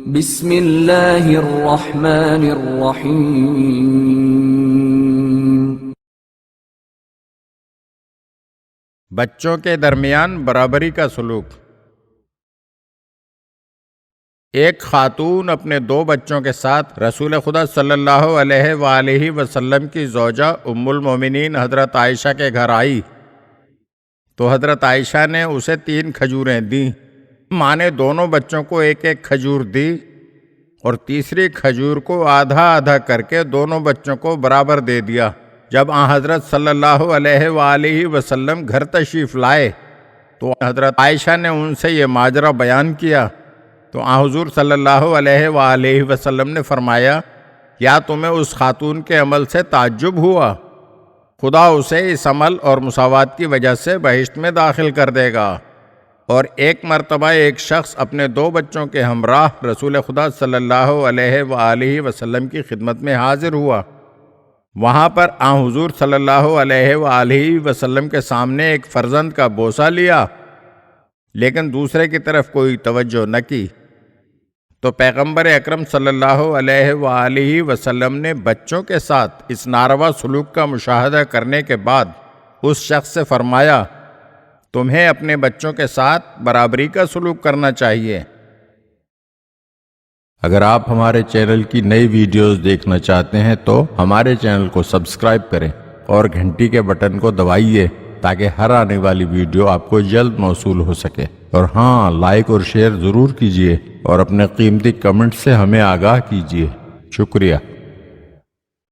بسم اللہ الرحمن الرحیم۔ بچوں کے درمیان برابری کا سلوک۔ ایک خاتون اپنے 2 بچوں کے ساتھ رسول خدا صلی اللہ علیہ وآلہ وسلم کی زوجہ ام المومنین حضرت عائشہ کے گھر آئی تو حضرت عائشہ نے اسے 3 کھجوریں دیں۔ ماں نے دونوں بچوں کو 1 کھجور دی اور تیسری کھجور کو آدھا آدھا کر کے دونوں بچوں کو برابر دے دیا۔ جب آن حضرت صلی اللہ علیہ وآلہ وسلم گھر تشریف لائے تو حضرت عائشہ نے ان سے یہ ماجرا بیان کیا تو آن حضور صلی اللہ علیہ وآلہ وسلم نے فرمایا، کیا تمہیں اس خاتون کے عمل سے تعجب ہوا؟ خدا اسے اس عمل اور مساوات کی وجہ سے بہشت میں داخل کر دے گا۔ اور ایک مرتبہ ایک شخص اپنے 2 بچوں کے ہمراہ رسول خدا صلی اللہ علیہ وآلہ وسلم کی خدمت میں حاضر ہوا۔ وہاں پر آن حضور صلی اللہ علیہ وآلہ وسلم کے سامنے ایک فرزند کا بوسہ لیا لیکن دوسرے کی طرف کوئی توجہ نہ کی، تو پیغمبر اکرم صلی اللہ علیہ وآلہ وسلم نے بچوں کے ساتھ اس ناروا سلوک کا مشاہدہ کرنے کے بعد اس شخص سے فرمایا، تمہیں اپنے بچوں کے ساتھ برابری کا سلوک کرنا چاہیے۔ اگر آپ ہمارے چینل کی نئی ویڈیوز دیکھنا چاہتے ہیں تو ہمارے چینل کو سبسکرائب کریں اور گھنٹی کے بٹن کو دبائیے تاکہ ہر آنے والی ویڈیو آپ کو جلد موصول ہو سکے۔ اور ہاں، لائک اور شیئر ضرور کیجیے اور اپنے قیمتی کمنٹ سے ہمیں آگاہ کیجیے۔ شکریہ۔